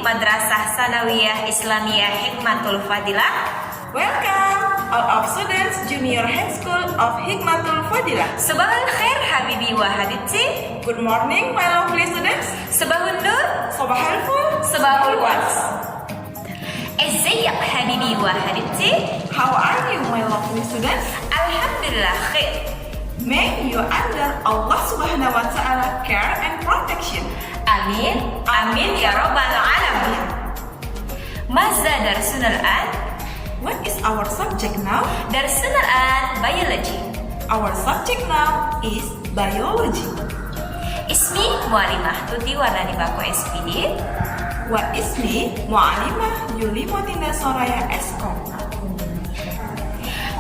Madrasah Sanawiyah Islamiyah Hikmatul Fadilah. Welcome all of students Junior High School of Hikmatul Fadilah. Sabahul khair habibi wa habibti. Good morning my lovely students. Sabahul nur. Sabahul ful. Sabahul was. ازيك habibi wa habibti. How are you my lovely students? Alhamdulillah khair. May you under Allah Subhanahu wa Ta'ala care and protection. Amin, amin ya rabbal alamin. Mazda darsuna al-an? What is our subject now? Darsuna al-an biology. Our subject now is biology. Ismi Mualimah Tuti Warnani Bako SPD. Wa ismi Mualimah Yulimotina Soraya SO.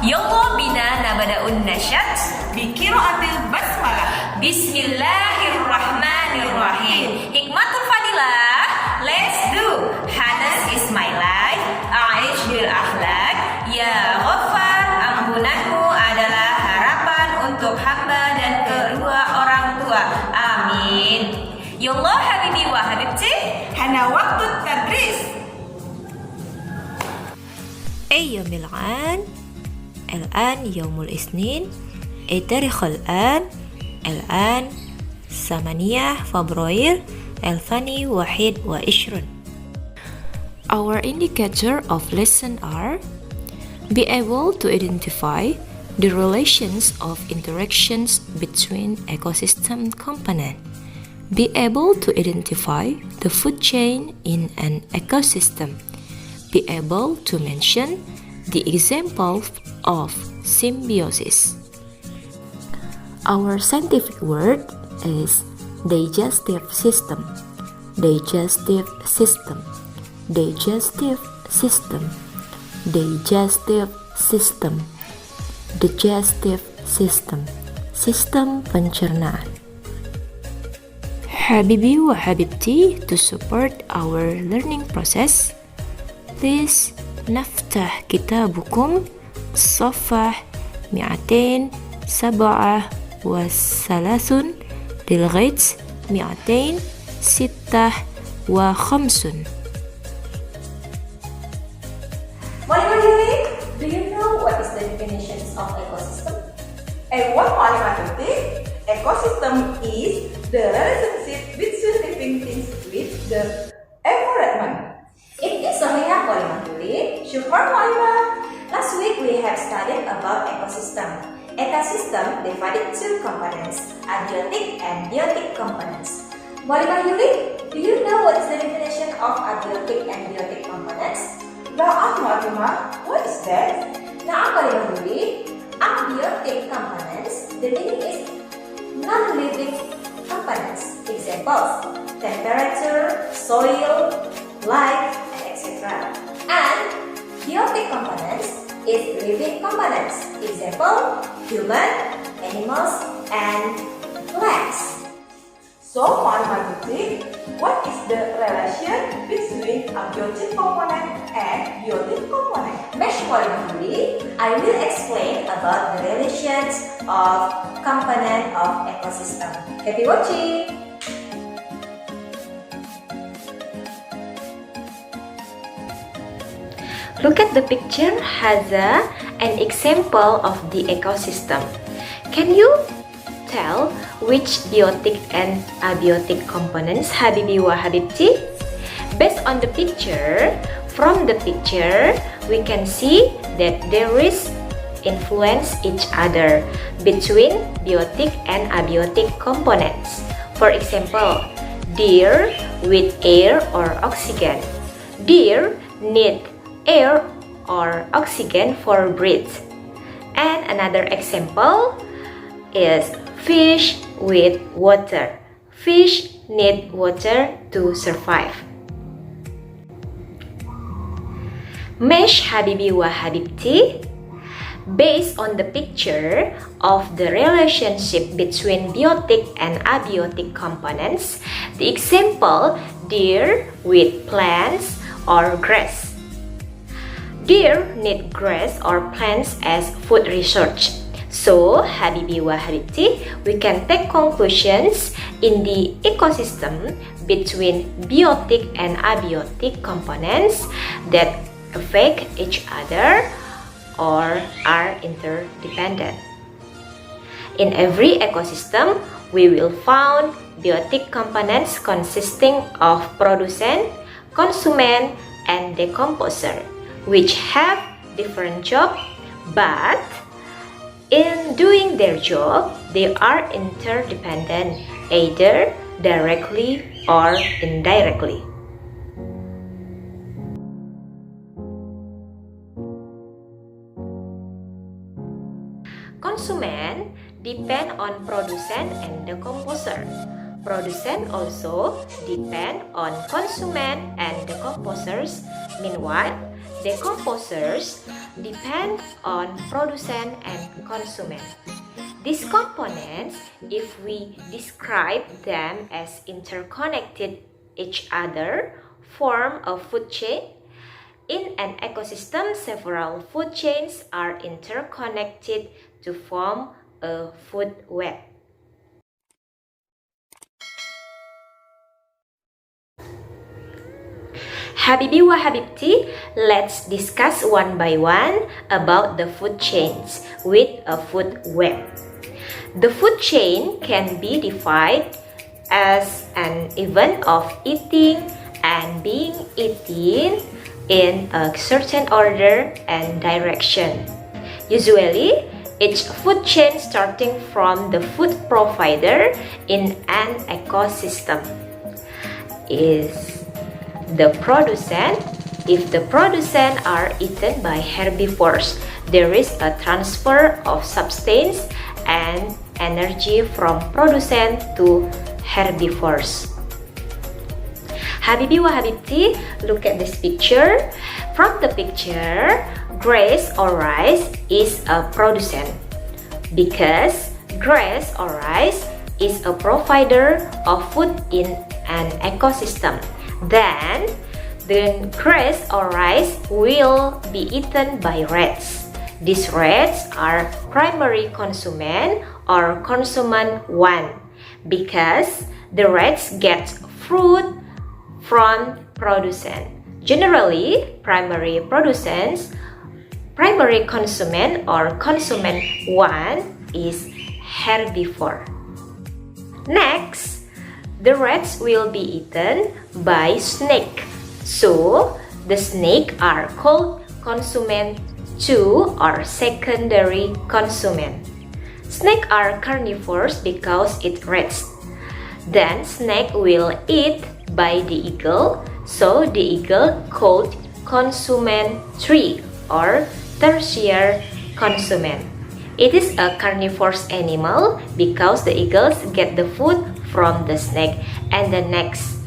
Yallah bina nabada'un nasyat Bikiraatil basmalah. Bismillahirrahmanirrahim. Hikmatul Fadilah, let's do. Hadas is my life, Aish bil akhlak. Ya Ghaffar, ampunanmu adalah harapan untuk hamba dan kedua orang tua. Amin. Yallah habibi wa habibti. Hana waktu tadris. أي يوم الآن يوم الاثنين التاريخ الآن 8 فبراير 2021. Our indicator of lesson are: be able to identify the relations of interactions between ecosystem components. Be able to identify the food chain in an ecosystem. Be able to mention the example of symbiosis. Our scientific word is digestive system. Digestive system. Digestive system. Digestive system. Digestive system. Sistem pencernaan. Habibi wa habibti, to support our learning process, please نفتح كتابكم الصفحة 237 للغاية 256. Mualimah Yuli, do you know what is the definition of ecosystem? And what Mualimah Tuti? Ecosystem is the relationship between living things with the environment. It is Sohia Mualimah Yuli. Syukur Mualimah. Last week we have studied about ecosystem. Ecosystem divided two components, abiotic and biotic components. Mualimah Yuli, do you know what is the definition of abiotic and biotic components? Na'am Mualimah, what is that? Na'am Mualimah Yuli, abiotic components, the meaning is non-living components. Examples: temperature, soil, light, etc. And biotic components is living components. Example: human, animals, and plants. So Mualimah Tuti, what is the relation between abiotic component and biotic component? Mesh Mualimah Yuli, I will explain about the relations of component of ecosystem. Happy watching! Look at the picture has an example of the ecosystem. Can you tell which biotic and abiotic components Habibi wa Habibti? Based on the picture, from the picture, we can see that there is influence each other between biotic and abiotic components. For example, deer with air or oxygen. Deer need air or oxygen for breath. And another example is fish with water. Fish need water to survive. Mesh Habibi wa Habibti, based on the picture of the relationship between biotic and abiotic components, the example deer with plants or grass. Deer need grass or plants as food research. So, Habibi wa Habibti, we can take conclusions in the ecosystem between biotic and abiotic components that affect each other or are interdependent. In every ecosystem, we will find biotic components consisting of producent, consumer, and decomposer, which have different jobs, but in doing their job, they are interdependent, either directly or indirectly. Consumer depend on producent and decomposer. Producent also depend on consumer and decomposers. Meanwhile, decomposers depend on producent and consumer. These components, if we describe them as interconnected each other, form a food chain. In an ecosystem, several food chains are interconnected to form a food web. Habibi wa Habibti, let's discuss one by one about the food chains with a food web. The food chain can be defined as an event of eating and being eaten in a certain order and direction. Usually, each food chain starting from the food provider in an ecosystem is the producent. If the producent are eaten by herbivores, there is a transfer of substance and energy from producent to herbivores. Habibi wa Habibti, look at this picture. From the picture, grass or rice is a producent because grass or rice is a provider of food in an ecosystem. Then, the grass or rice will be eaten by rats. These rats are primary consumer or consumer one because the rats get food from producent. Generally, primary consumer or consumer one is herbivore. Next, the rats will be eaten by snake. So, the snake are called consumer 2 or secondary consumer. Snake are carnivores because it rats. Then snake will eat by the eagle. So, the eagle called consumer 3 or tertiary consumer. It is a carnivorous animal because the eagles get the food from the snake and the next.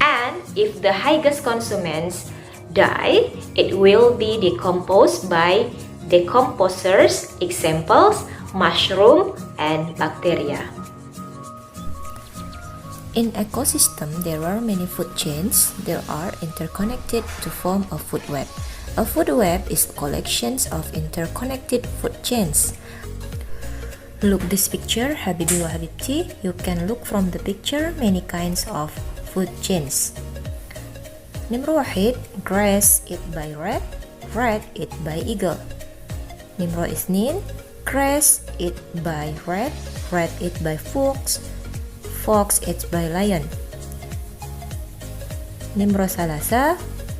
And if the highest consumers die, it will be decomposed by decomposers, examples, mushroom and bacteria. In ecosystem, there are many food chains that are interconnected to form a food web. A food web is collections of interconnected food chains. Look this picture, Habibi wa Habibti. You can look from the picture many kinds of food chains. Number 1, grass eat by rat, rat eat by eagle. Number 2, grass eat by rat, rat eat by fox, fox eat by lion. Number 3,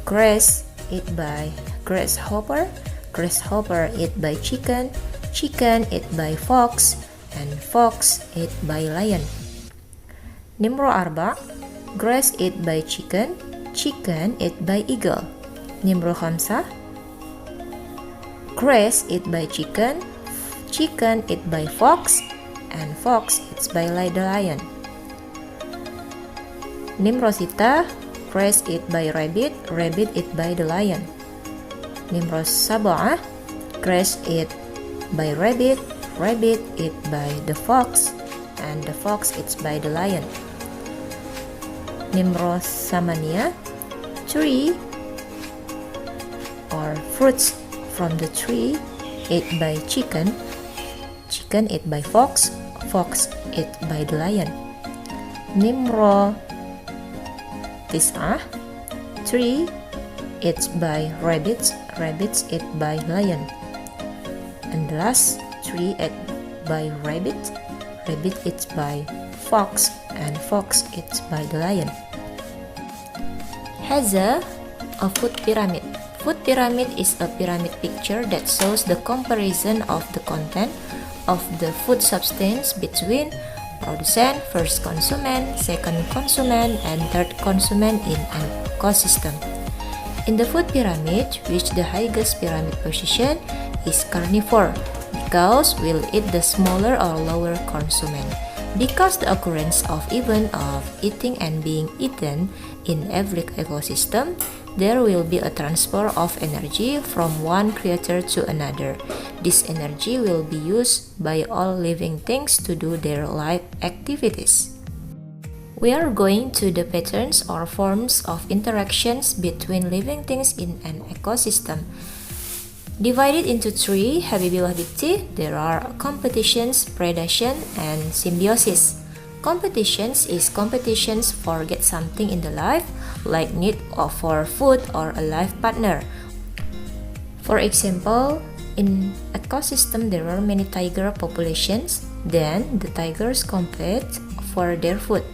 grass eat by grasshopper, grasshopper eat by chicken, chicken eat by fox, and fox eat by lion. Number 4, grass eat by chicken, chicken eat by eagle. Number 5, grass eat by chicken, chicken eat by fox, and fox eats by the lion. Number 6, grass eat by rabbit, rabbit eat by the lion. Number 7, grass eat by rabbit, rabbit eat by the fox, and the fox eats by the lion. Number 8, tree or fruits from the tree eat by chicken, chicken eat by fox, fox eat by the lion. Nimro tis'ah, tree eats by rabbits, rabbits eat by lion. And the last, tree eat by rabbit, rabbit eats by fox, and fox eats by the lion. Haza, a food pyramid. Food pyramid is a pyramid picture that shows the comparison of the content of the food substance between producer, first consumer, second consumer, and third consumer in an ecosystem. In the food pyramid, which the highest pyramid position is carnivore, because will eat the smaller or lower consumer. Because the occurrence of event of eating and being eaten in every ecosystem, there will be a transfer of energy from one creator to another. This energy will be used by all living things to do their life activities. We are going to the patterns or forms of interactions between living things in an ecosystem. Divided into three, Habibi Wahbibti, there are competitions, predation, and symbiosis. Competitions is competitions for get something in the life, like need for food or a life partner. For example, in ecosystem there are many tiger populations, then the tigers compete for their food.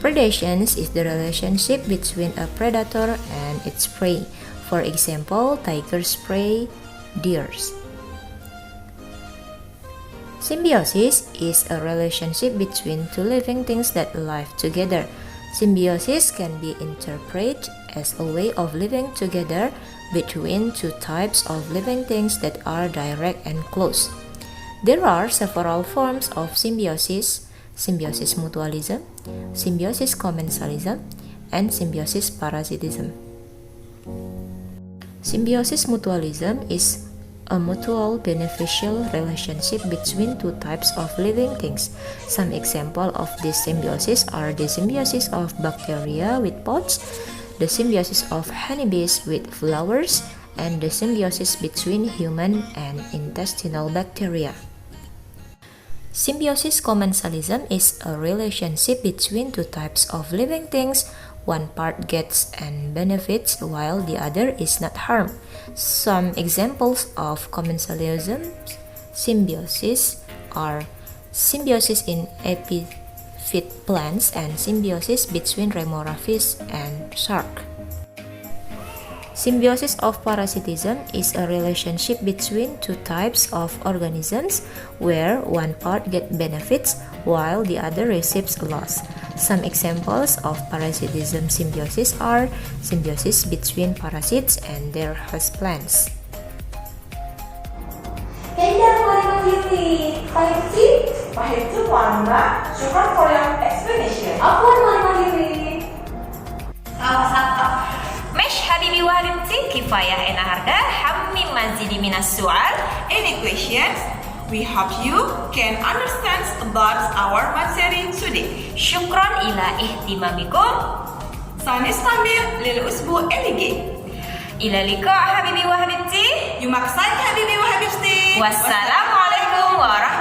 Predations is the relationship between a predator and its prey. For example, tigers prey deers. Symbiosis is a relationship between two living things that live together. Symbiosis can be interpreted as a way of living together between two types of living things that are direct and close. There are several forms of symbiosis: symbiosis mutualism, symbiosis commensalism, and symbiosis parasitism. Symbiosis mutualism is a mutual beneficial relationship between two types of living things. Some examples of this symbiosis are the symbiosis of bacteria with pods, the symbiosis of honeybees with flowers, and the symbiosis between human and intestinal bacteria. Symbiosis commensalism is a relationship between two types of living things. One part gets and benefits while the other is not harmed. Some examples of commensalism symbiosis are symbiosis in epiphyte plants and symbiosis between remora fish and shark. Symbiosis of parasitism is a relationship between two types of organisms where one part gets benefits while the other receives a loss. Some examples of parasitism symbiosis are symbiosis between parasites and their host plants. Shukran for your explanation. مش حبيبي وحبيبتي كفاية هنا هردا حمي مزيد من السؤال. Any questions? We hope you can understand about our material today. شكرا إلى اهتمامكم. سنستمر للأسبوع الجاي. إلى اللقاء حبيبي وحبيبتي. يومك سعيد حبيبي وحبيبتي. والسلام عليكم ورحمة